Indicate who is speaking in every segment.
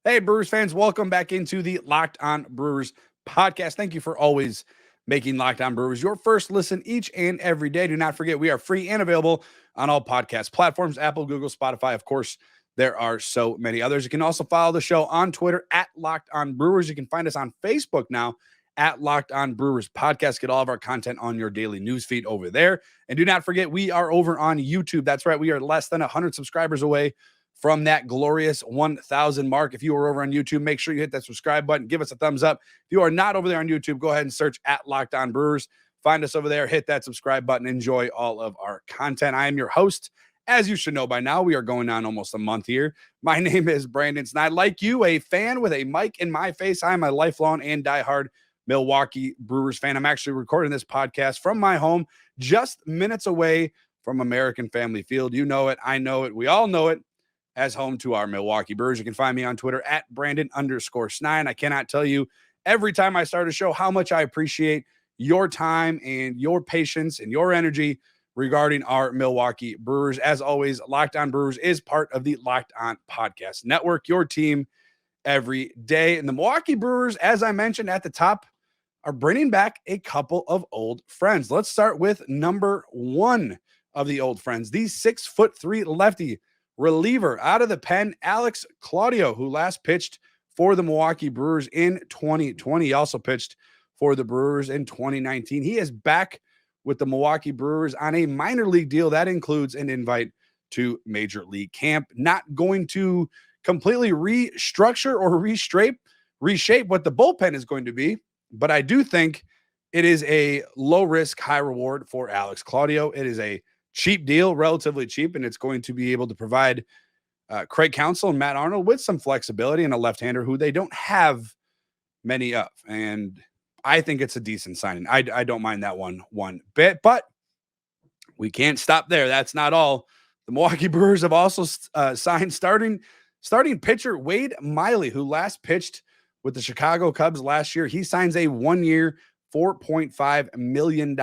Speaker 1: Hey, Brewers fans, welcome back into the Locked On Brewers podcast. Thank you for always making Locked On Brewers your first listen each and every day. Do not forget, we are free and available on all podcast platforms, Apple, Google, Spotify. Of course, there are so many others. You can also follow the show on Twitter at Locked On Brewers. You can find us on Facebook now at Locked On Brewers Podcast. Get all of our content on your daily news feed over there. And do not forget, we are over on YouTube. That's right, we are less than 100 subscribers away from that glorious 1,000 mark. If you are over on YouTube, make sure you hit that subscribe button. Give us a thumbs up. If you are not over there on YouTube, go ahead and search at Locked On Brewers. Find us over there. Hit that subscribe button. Enjoy all of our content. I am your host. As you should know by now, we are going on almost a month here. My name is Brandon Snide. Like you, a fan with a mic in my face. I'm a lifelong and diehard Milwaukee Brewers fan. I'm actually recording this podcast from my home, just minutes away from American Family Field. You know it. I know it. We all know it as home to our Milwaukee Brewers. You can find me on Twitter at Brandon_Snide. I cannot tell you every time I start a show how much I appreciate your time and your patience and your energy regarding our Milwaukee Brewers. As always, Locked On Brewers is part of the Locked On Podcast Network, your team every day. And the Milwaukee Brewers, as I mentioned at the top, are bringing back a couple of old friends. Let's start with number one of the old friends, the 6'3" lefty reliever out of the pen, Alex Claudio, who last pitched for the Milwaukee Brewers in 2020. He also pitched for the Brewers in 2019. He is back with the Milwaukee Brewers on a minor league deal. That includes an invite to Major League Camp. Not going to completely restructure or reshape what the bullpen is going to be, but I do think it is a low risk, high reward for Alex Claudio. It is a cheap deal, relatively cheap, and it's going to be able to provide Craig Counsell and Matt Arnold with some flexibility and a left-hander who they don't have many of. And I think it's a decent signing. I don't mind that one bit, but we can't stop there. That's not all. The Milwaukee Brewers have also signed starting pitcher Wade Miley, who last pitched with the Chicago Cubs last year. He signs a 1-year, $4.5 million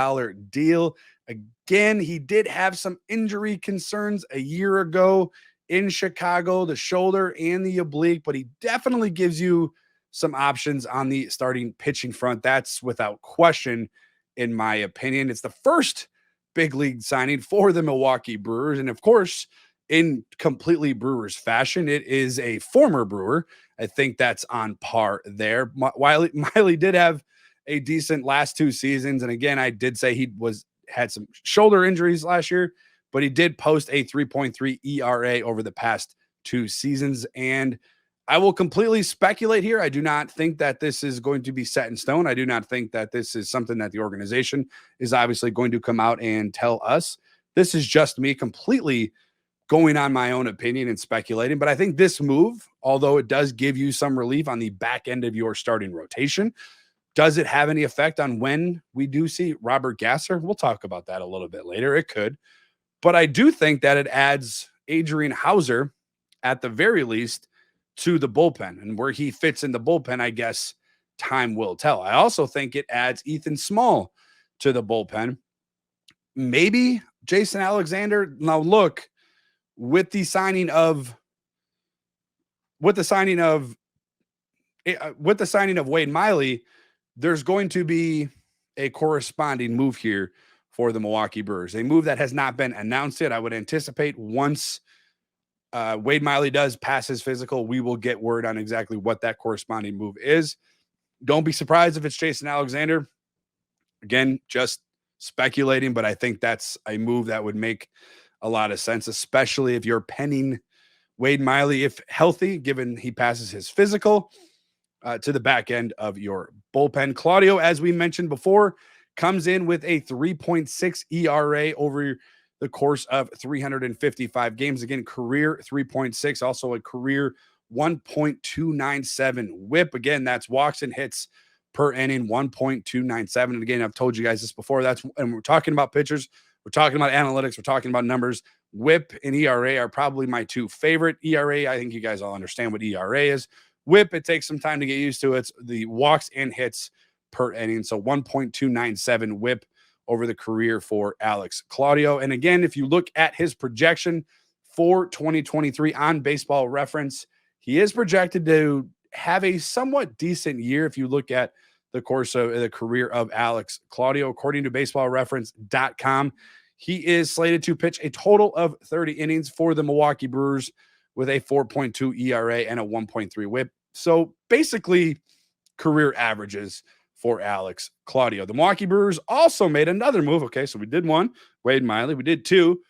Speaker 1: deal. Again, he did have some injury concerns a year ago in Chicago, the shoulder and the oblique, but he definitely gives you some options on the starting pitching front. That's without question, in my opinion. It's the first big league signing for the Milwaukee Brewers. And of course, in completely Brewers fashion, it is a former Brewer. I think that's on par there. Miley did have a decent last two seasons. And again, I did say he had some shoulder injuries last year, but he did post a 3.3 ERA over the past two seasons. And I will completely speculate here. I do not think that this is going to be set in stone. I do not think that this is something that the organization is obviously going to come out and tell us. This is just me completely going on my own opinion and speculating. But I think this move, although it does give you some relief on the back end of your starting rotation, does it have any effect on when we do see Robert Gasser? We'll talk about that a little bit later. It could. But I do think that it adds Adrian Hauser, at the very least, to the bullpen. And where he fits in the bullpen, I guess time will tell. I also think it adds Ethan Small to the bullpen. Maybe Jason Alexander. Now, look, with the signing of Wade Miley, there's going to be a corresponding move here for the Milwaukee Brewers, a move that has not been announced yet. I would anticipate once Wade Miley does pass his physical, we will get word on exactly what that corresponding move is. Don't be surprised if it's Jason Alexander. Again, just speculating, but I think that's a move that would make a lot of sense, especially if you're penning Wade Miley, if healthy, given he passes his physical, to the back end of your bullpen. Claudio, as we mentioned before, comes in with a 3.6 ERA over the course of 355 games. Again, career 3.6, also a career 1.297 whip. Again, that's walks and hits per inning, 1.297. And again, I've told you guys this before. And we're talking about pitchers, we're talking about analytics, we're talking about numbers. Whip and ERA are probably my two favorite. ERA, I think you guys all understand what ERA is. Whip, it takes some time to get used to. It's the walks and hits per inning. So 1.297 whip over the career for Alex Claudio. And again, if you look at his projection for 2023 on Baseball Reference, He is projected to have a somewhat decent year if you look at the course of the career of Alex Claudio. According to baseballreference.com, he is slated to pitch a total of 30 innings for the Milwaukee Brewers with a 4.2 ERA and a 1.3 whip. So basically, career averages for Alex Claudio. The Milwaukee Brewers also made another move. Okay, so we did one, Wade Miley. We did two.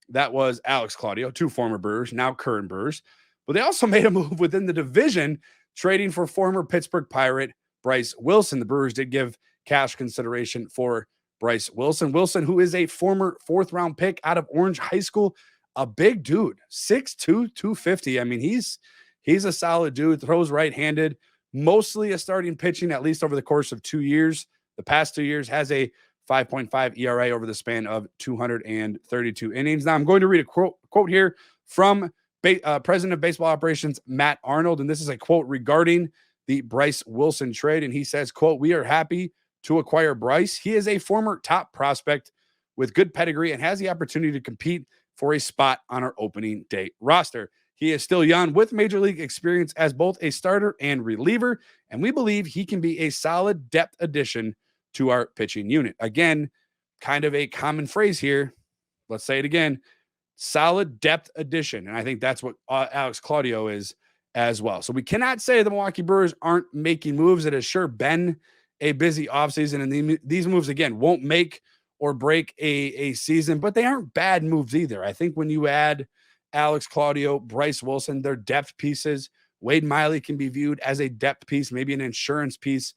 Speaker 1: That was Alex Claudio, two former Brewers, now current Brewers. But they also made a move within the division, trading for former Pittsburgh Pirate Bryce Wilson. The Brewers did give cash consideration for Bryce Wilson. Wilson, who is a former fourth-round pick out of Orange High School, a big dude, 6'2", 250. I mean, he's a solid dude, throws right-handed, mostly a starting pitching, at least over the course of 2 years. The past 2 years has a 5.5 ERA over the span of 232 innings. Now, I'm going to read a quote here from President of Baseball Operations, Matt Arnold, and this is a quote regarding the Bryce Wilson trade, and he says, quote, "We are happy to acquire Bryce. He is a former top prospect with good pedigree and has the opportunity to compete for a spot on our opening day roster. He is still young with major league experience as both a starter and reliever, and we believe he can be a solid depth addition to our pitching unit." Again, kind of a common phrase here. Let's say it again. Solid depth addition. And I think that's what Alex Claudio is as well. So we cannot say the Milwaukee Brewers aren't making moves. It has sure been a busy offseason. And these moves, again, won't make or break a season, but they aren't bad moves either. I think when you add Alex Claudio, Bryce Wilson, they're depth pieces. Wade Miley can be viewed as a depth piece, maybe an insurance piece,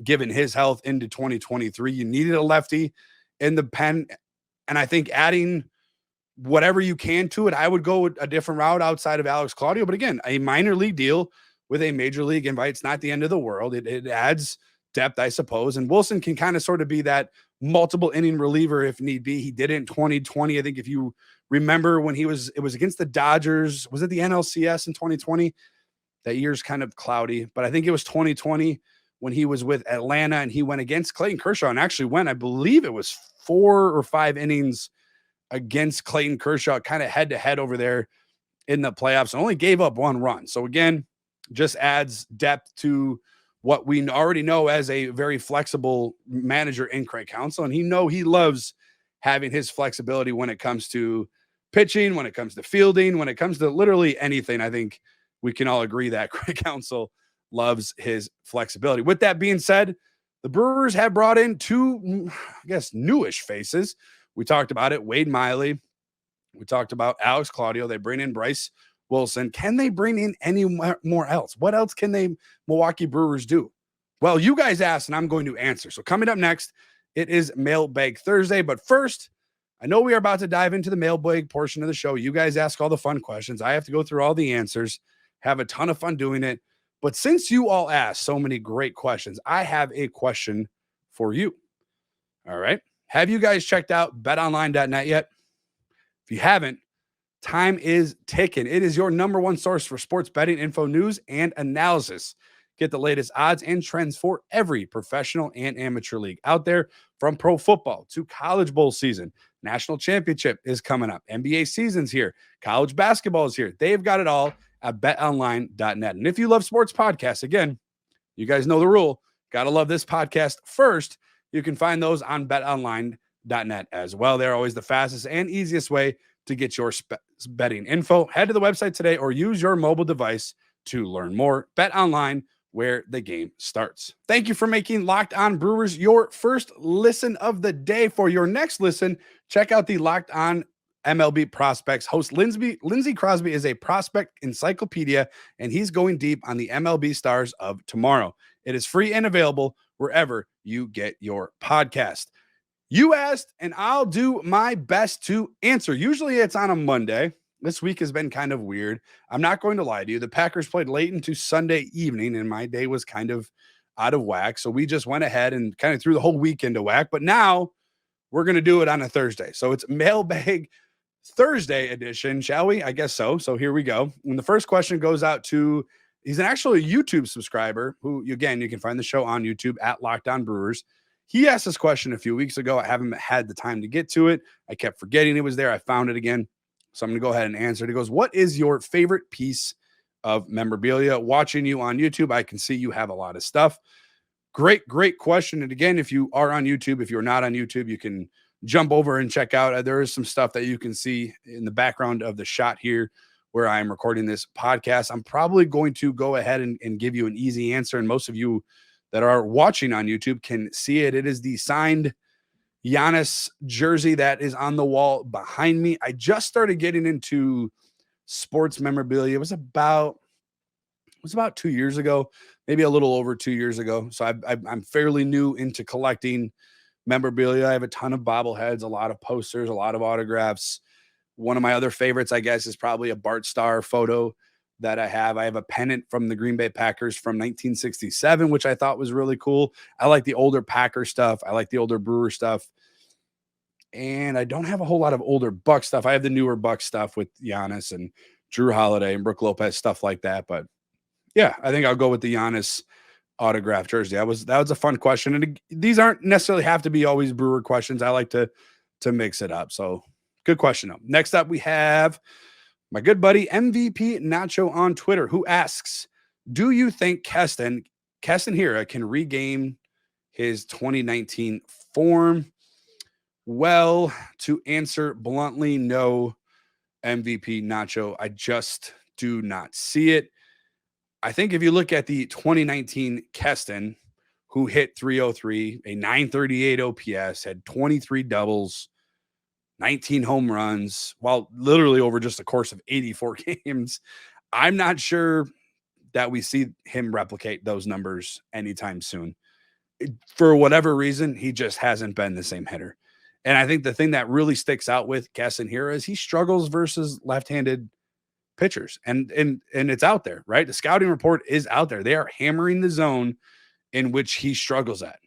Speaker 1: given his health into 2023. You needed a lefty in the pen. And I think adding whatever you can to it, I would go a different route outside of Alex Claudio. But again, a minor league deal with a major league invite, it's not the end of the world. It adds depth, I suppose. And Wilson can kind of sort of be that multiple inning reliever if need be. He did it in 2020. I think if you remember when it was against the Dodgers, was it the NLCS in 2020? That year's kind of cloudy, but I think it was 2020 when he was with Atlanta and he went against Clayton Kershaw and actually went, I believe it was 4 or 5 innings against Clayton Kershaw, kind of head to head over there in the playoffs, and only gave up 1 run. So again, just adds depth to what we already know as a very flexible manager in Craig Counsell. And he loves having his flexibility when it comes to pitching, when it comes to fielding, when it comes to literally anything. I think we can all agree that Craig Counsell loves his flexibility. With that being said, the Brewers have brought in 2, I guess, newish faces. We talked about it, Wade Miley. We talked about Alex Claudio. They bring in Bryce Wilson. Can they bring in any more else? What else can they Milwaukee Brewers do? Well, you guys asked, and I'm going to answer. So coming up next, it is Mailbag Thursday. But first, I know we are about to dive into the mailbag portion of the show. You guys ask all the fun questions. I have to go through all the answers, have a ton of fun doing it. But since you all asked so many great questions, I have a question for you. All right. Have you guys checked out betonline.net yet? If you haven't, time is ticking. It is your number one source for sports betting info, news, and analysis. Get the latest odds and trends for every professional and amateur league out there, from pro football to college bowl season. National championship is coming up. NBA season's here. College basketball is here. They've got it all at betonline.net. And if you love sports podcasts, again, you guys know the rule. Got to love this podcast first. You can find those on betonline.net as well. They're always the fastest and easiest way to get your betting info. Head to the website today or use your mobile device to learn more. Bet online, where the game starts. Thank you for making Locked On Brewers your first listen of the day. For your next listen, check out the Locked On MLB Prospects. Host Lindsey Crosby is a prospect encyclopedia, and he's going deep on the MLB stars of tomorrow. It is free and available wherever you get your podcast. You asked, and I'll do my best to answer. Usually it's on a Monday. This week has been kind of weird. I'm not going to lie to you. The Packers played late into Sunday evening, and my day was kind of out of whack. So we just went ahead and kind of threw the whole week into whack. But now we're going to do it on a Thursday. So it's Mailbag Thursday edition, shall we? I guess so. So here we go. And the first question goes out to, he's actually a YouTube subscriber who, again, you can find the show on YouTube at Locked On Brewers. He asked this question a few weeks ago. I haven't had the time to get to it. I kept forgetting it was there. I found it again. So I'm going to go ahead and answer it. He goes, what is your favorite piece of memorabilia. Watching you on YouTube, I can see you have a lot of stuff. Great question. And again, if you are on YouTube, if you're not on YouTube, you can jump over and check out. There is some stuff that you can see in the background of the shot here where I'm recording this podcast. I'm probably going to go ahead and give you an easy answer. And most of you that are watching on YouTube can see it. It is the signed Giannis jersey that is on the wall behind me. I just started getting into sports memorabilia. It was about 2 years ago, maybe a little over 2 years ago. So I'm fairly new into collecting memorabilia. I have a ton of bobbleheads, a lot of posters, a lot of autographs. One of my other favorites, I guess, is probably a Bart Starr photo that I have. I have a pennant from the Green Bay Packers from 1967, which I thought was really cool. I like the older Packer stuff. I like the older Brewer stuff. And I don't have a whole lot of older Buck stuff. I have the newer Buck stuff with Giannis and Drew Holiday and Brook Lopez, stuff like that. But yeah, I think I'll go with the Giannis autograph jersey. That was a fun question. And these aren't necessarily have to be always Brewer questions. I like to mix it up. So good question. Next up, we have my good buddy MVP Nacho on Twitter, who asks, do you think Keston Hiura can regain his 2019 form? Well, to answer bluntly, no, MVP Nacho. I just do not see it. I think if you look at the 2019 Keston, who hit 303, a 938 OPS, had 23 doubles, 19 home runs, while literally over just a course of 84 games, I'm not sure that we see him replicate those numbers anytime soon. For whatever reason, he just hasn't been the same hitter. And I think the thing that really sticks out with Keston Hiura is he struggles versus left-handed pitchers. And it's out there, right? The scouting report is out there. They are hammering the zone in which he struggles at.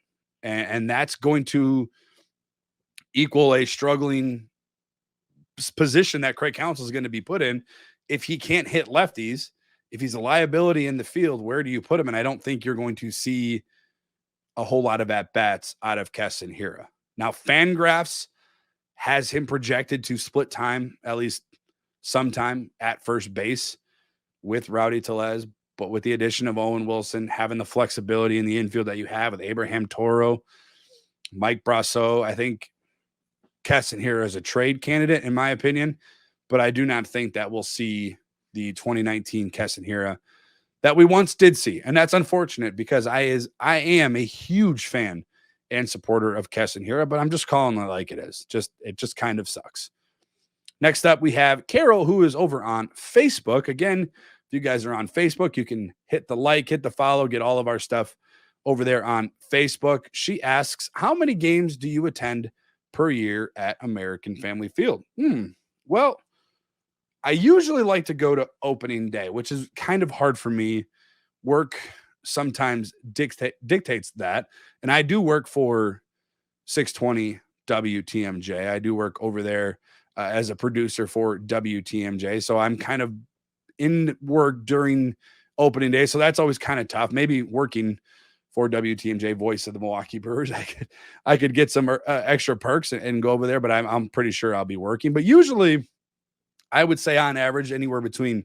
Speaker 1: And that's going to equal a struggling position that Craig Counsell is going to be put in. If he can't hit lefties, if he's a liability in the field, where do you put him? And I don't think you're going to see a whole lot of at-bats out of Keston Hiura. Now, Fangraphs has him projected to split time, at least sometime at first base with Rowdy Tellez, but with the addition of Owen Wilson, having the flexibility in the infield that you have with Abraham Toro, Mike Brasso, I think Keston Hiura is a trade candidate, in my opinion, but I do not think that we'll see the 2019 Keston Hiura that we once did see. And that's unfortunate because I am a huge fan and supporter of Keston Hiura, but I'm just calling it like it is. It just kind of sucks. Next up, we have Carol, who is over on Facebook. Again, if you guys are on Facebook, you can hit the like, hit the follow, get all of our stuff over there on Facebook. She asks, how many games do you attend per year at American Family Field? Well, I usually like to go to opening day, which is kind of hard for me. Work sometimes dictates that. And I do work for 620 WTMJ. I do work over there as a producer for WTMJ. So I'm kind of in work during opening day. So that's always kind of tough. Maybe working for WTMJ, voice of the Milwaukee Brewers, I could get some extra perks and go over there, but I'm pretty sure I'll be working. But usually I would say on average anywhere between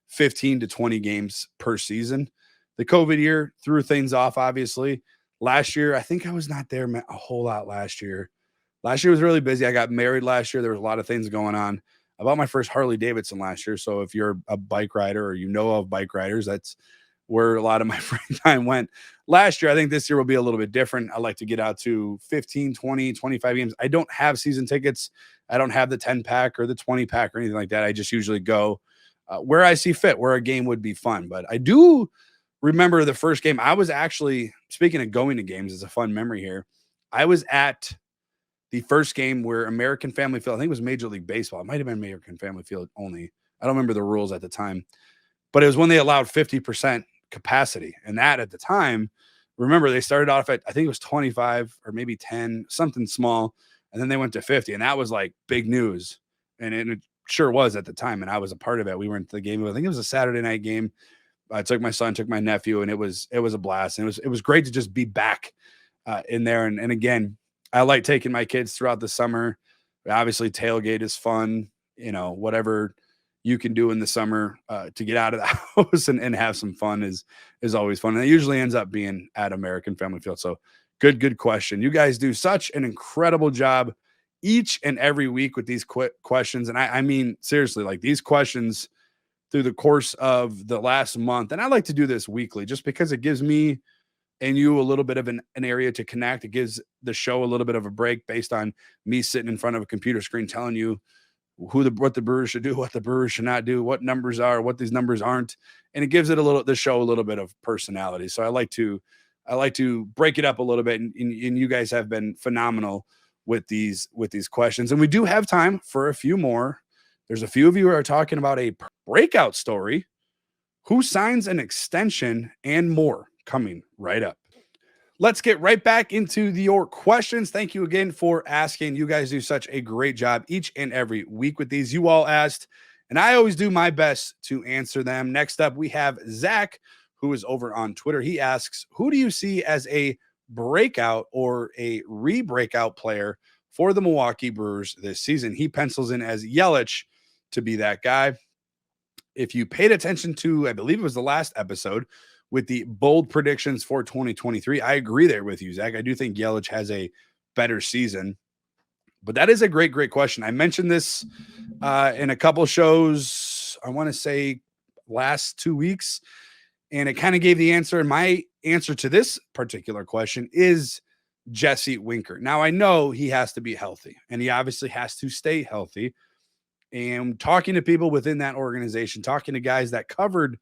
Speaker 1: 15 to 20 games per season. The COVID year threw things off, obviously. Last year, I think I was not there a whole lot last year. Last year was really busy. I got married last year. There was a lot of things going on. I bought my first Harley Davidson last year. So if you're a bike rider or you know of bike riders, that's where a lot of my free time went last year. I think this year will be a little bit different. I like to get out to 15, 20, 25 games. I don't have season tickets. I don't have the 10 pack or the 20 pack or anything like that. I just usually go where I see fit, where a game would be fun. But I do remember the first game. I was actually, speaking of going to games, it's a fun memory here. I was at the first game where American Family Field, I think it was Major League Baseball. It might have been American Family Field only. I don't remember the rules at the time, but it was when they allowed 50% capacity. And that at the time, remember, they started off at, I think it was 25 or maybe 10, something small. And then they went to 50. And that was like big news. And it sure was at the time. And I was a part of it. We went to the game. I think it was a Saturday night game. I took my son, took my nephew, and it was a blast. And it was great to just be back in there. And again, I like taking my kids throughout the summer. Obviously, tailgate is fun. You know, whatever you can do in the summer to get out of the house and have some fun is always fun. And it usually ends up being at American Family Field. So good question. You guys do such an incredible job each and every week with these questions. And I mean, seriously, like these questions through the course of the last month. And I like to do this weekly just because it gives me and you a little bit of an area to connect. It gives the show a little bit of a break based on me sitting in front of a computer screen telling you what the Brewers should do, what the Brewers should not do, what numbers are, what these numbers aren't, and it gives it the show a little bit of personality. So I like to break it up a little bit, and you guys have been phenomenal with these questions, and we do have time for a few more. There's a few of you who are talking about a breakout story, who signs an extension, and more coming right up. Let's get right back into your questions. Thank you again for asking. You guys do such a great job each and every week with these. You all asked, and I always do my best to answer them. Next up, we have Zach, who is over on Twitter. He asks, who do you see as a breakout or a re-breakout player for the Milwaukee Brewers this season? He pencils in as Yelich to be that guy. If you paid attention to, I believe it was the last episode, with the bold predictions for 2023. I agree there with you, Zach. I do think Yelich has a better season, but that is a great question. I mentioned this in a couple shows, I want to say last 2 weeks, and it kind of gave the answer. And my answer to this particular question is Jesse Winker. Now, I know he has to be healthy, and he obviously has to stay healthy. And talking to people within that organization, talking to guys that covered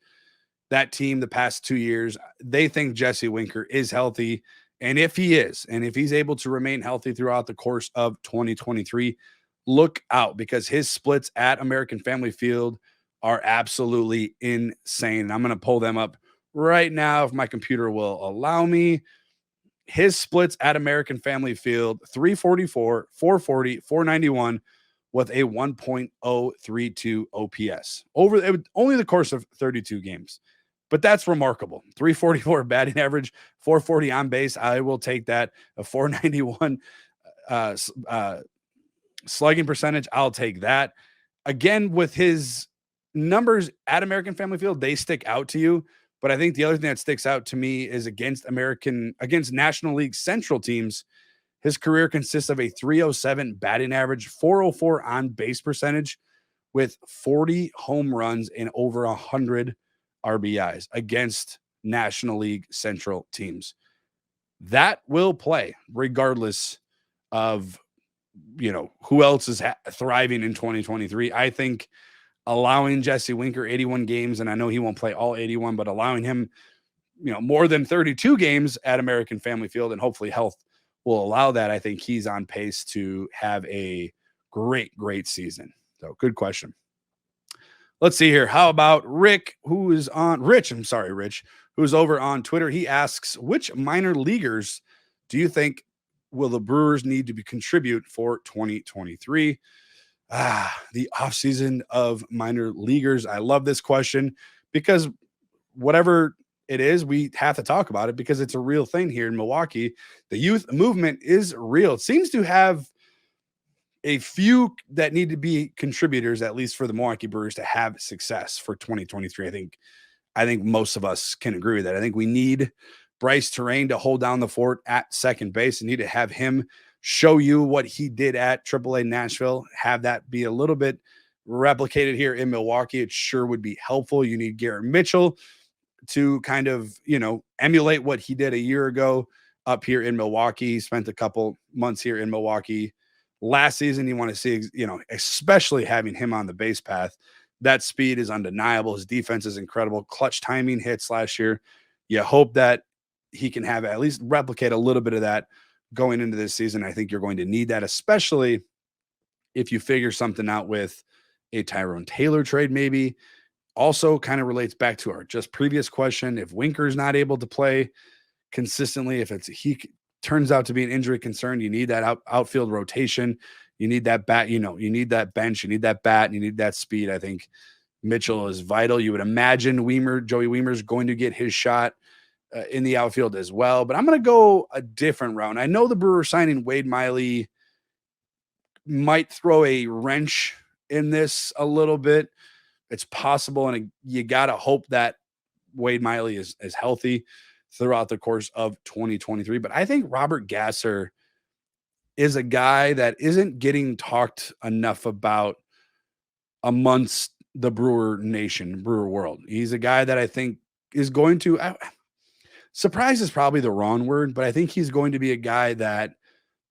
Speaker 1: that team the past 2 years, they think Jesse Winker is healthy. And if he is, and if he's able to remain healthy throughout the course of 2023, look out, because his splits at American Family Field are absolutely insane. And I'm going to pull them up right now if my computer will allow me. His splits at American Family Field, 344, 440, 491 with a 1.032 OPS over only the course of 32 games. But that's remarkable. 344 batting average, 440 on base. I will take that. A 491 slugging percentage. I'll take that. Again, with his numbers at American Family Field, they stick out to you. But I think the other thing that sticks out to me is against National League Central teams, his career consists of a 307 batting average, 404 on base percentage, with 40 home runs and over 100 RBIs against National League Central teams. That will play regardless of, who else is thriving in 2023. I think allowing Jesse Winker 81 games, and I know he won't play all 81, but allowing him, more than 32 games at American Family Field, and hopefully health will allow that. I think he's on pace to have a great season. So good question. Let's see here. How about Rich, who's over on Twitter. He asks, which minor leaguers do you think will the Brewers need to contribute for 2023? The offseason of minor leaguers. I love this question because whatever it is, we have to talk about it because it's a real thing here in Milwaukee. The youth movement is real. It seems to have a few that need to be contributors, at least for the Milwaukee Brewers to have success for 2023. I think most of us can agree with that. I think we need Bryce Terrain to hold down the fort at second base and need to have him show you what he did at AAA Nashville, have that be a little bit replicated here in Milwaukee. It sure would be helpful. You need Garrett Mitchell to kind of, emulate what he did a year ago up here in Milwaukee. Spent a couple months here in Milwaukee last season. You want to see, especially having him on the base path. That speed is undeniable. His defense is incredible. Clutch timing hits last year. You hope that he can have at least replicate a little bit of that going into this season. I think you're going to need that, especially if you figure something out with a Tyrone Taylor trade, maybe. Also kind of relates back to our just previous question. If Winker's not able to play consistently, if he turns out to be an injury concern, you need that outfield rotation. You need that bat, you need that bench, you need that bat, and you need that speed. I think Mitchell is vital. You would imagine Joey Wiemer's going to get his shot in the outfield as well. But I'm going to go a different route. I know the Brewers signing Wade Miley might throw a wrench in this a little bit, It's possible, and you got to hope that Wade Miley is healthy throughout the course of 2023. But I think Robert Gasser is a guy that isn't getting talked enough about amongst the Brewer nation, Brewer world. He's a guy that I think is going to surprise is probably the wrong word, but I think he's going to be a guy that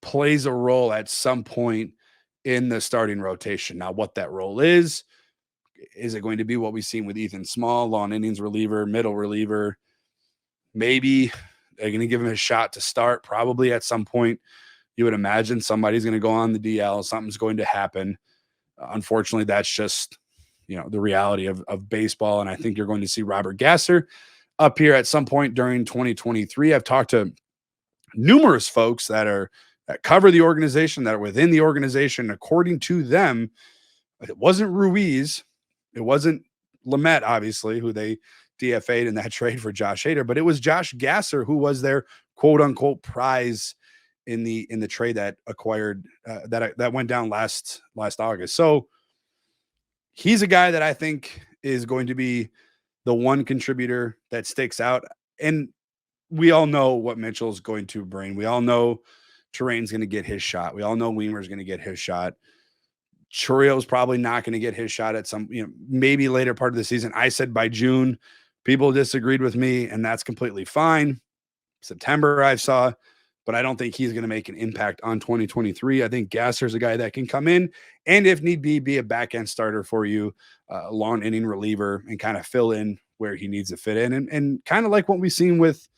Speaker 1: plays a role at some point in the starting rotation. Now, what that role is it going to be what we've seen with Ethan Small, long innings reliever, middle reliever? Maybe they're going to give him a shot to start, probably at some point. You would imagine somebody's going to go on the DL, something's going to happen. Unfortunately, that's just, the reality of baseball. And I think you're going to see Robert Gasser up here at some point during 2023. I've talked to numerous folks that cover the organization, that are within the organization. According to them, it wasn't Ruiz, it wasn't Lamet, obviously, who they DFA'd in that trade for Josh Hader, but it was Josh Gasser who was their quote unquote prize in the trade that acquired that went down last August. So he's a guy that I think is going to be the one contributor that sticks out. And we all know what Mitchell's going to bring. We all know Terrain's going to get his shot. We all know Weimer's going to get his shot. Churrio's probably not going to get his shot at some, maybe later part of the season. I said by June. People disagreed with me, and that's completely fine. September, I saw, but I don't think he's going to make an impact on 2023. I think Gasser's a guy that can come in and, if need be a back-end starter for you, long inning reliever, and kind of fill in where he needs to fit in. And kind of like what we've seen with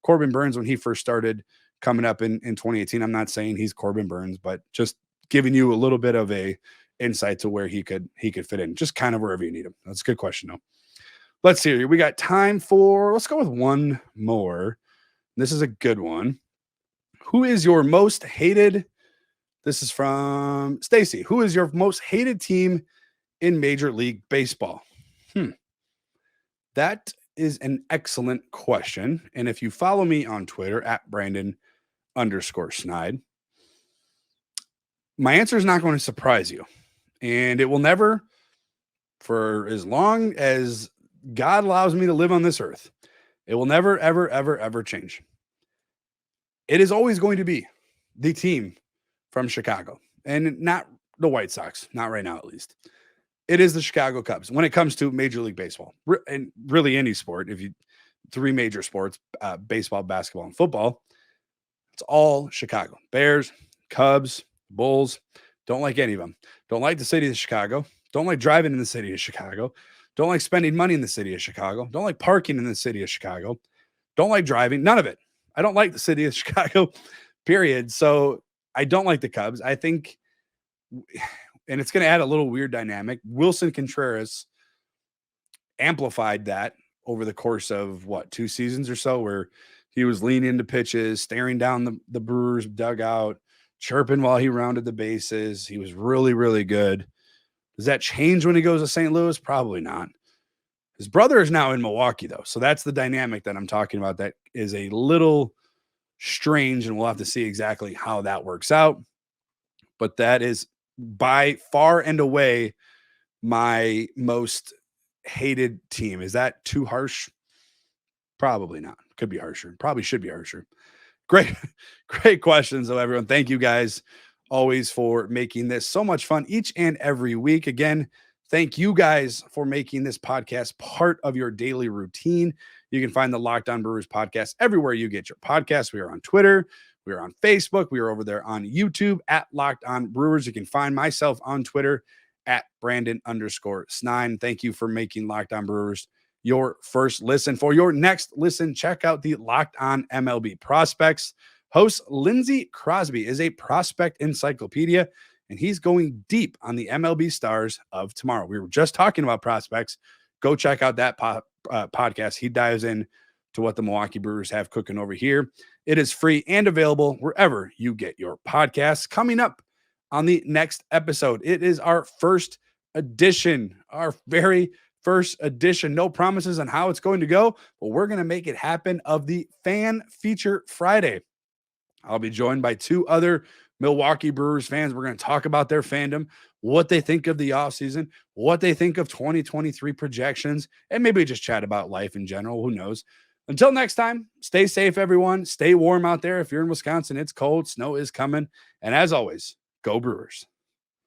Speaker 1: Corbin Burns when he first started coming up in 2018. I'm not saying he's Corbin Burns, but just giving you a little bit of a insight to where he could fit in, just kind of wherever you need him. That's a good question, though. Let's see. We got time for, let's go with one more. This is a good one. Who is your most hated? This is from Stacy. Who is your most hated team in Major League Baseball? That is an excellent question. And if you follow me on Twitter at Brandon_Snide, my answer is not going to surprise you. And it will never, for as long as God allows me to live on this earth, it will never, ever, ever, ever change. It is always going to be the team from Chicago, and not the White Sox, not right now at least. It is the Chicago Cubs when it comes to Major League Baseball, and really any sport. Three major sports, baseball, basketball, and football, it's all Chicago. Bears, Cubs, Bulls, don't like any of them. Don't like the city of Chicago. Don't like driving in the city of Chicago. Don't like spending money in the city of Chicago. Don't like parking in the city of Chicago. Don't like driving. None of it. I don't like the city of Chicago, period. So I don't like the Cubs. I think, and it's going to add a little weird dynamic, Wilson Contreras amplified that over the course of 2 seasons or so, where he was leaning into pitches, staring down the Brewers dugout, chirping while he rounded the bases. He was really, really good. Does that change when he goes to St. Louis? Probably not. His brother is now in Milwaukee, though. So that's the dynamic that I'm talking about. That is a little strange, and we'll have to see exactly how that works out. But that is by far and away my most hated team. Is that too harsh? Probably not. Could be harsher. Probably should be harsher. Great questions, though, everyone. Thank you guys always for making this so much fun each and every week. Again, thank you guys for making this podcast part of your daily routine. You can find the Locked On Brewers podcast everywhere you get your podcasts. We are on Twitter. We are on Facebook. We are over there on YouTube at Locked On Brewers. You can find myself on Twitter at Brandon_Snide. Thank you for making Locked On Brewers your first listen. For your next listen, check out the Locked On MLB Prospects. Host Lindsey Crosby is a prospect encyclopedia, and he's going deep on the MLB stars of tomorrow. We were just talking about prospects. Go check out that podcast. He dives in to what the Milwaukee Brewers have cooking over here. It is free and available wherever you get your podcasts. Coming up on the next episode, it is our first edition, our very first edition. No promises on how it's going to go, but we're going to make it happen, of the Fan Feature Friday. I'll be joined by 2 other Milwaukee Brewers fans. We're going to talk about their fandom. what they think of the offseason, what they think of 2023 projections, and maybe just chat about life in general. Who knows? Until next time, stay safe, everyone. Stay warm out there. If you're in Wisconsin, it's cold. Snow is coming. And as always, go Brewers.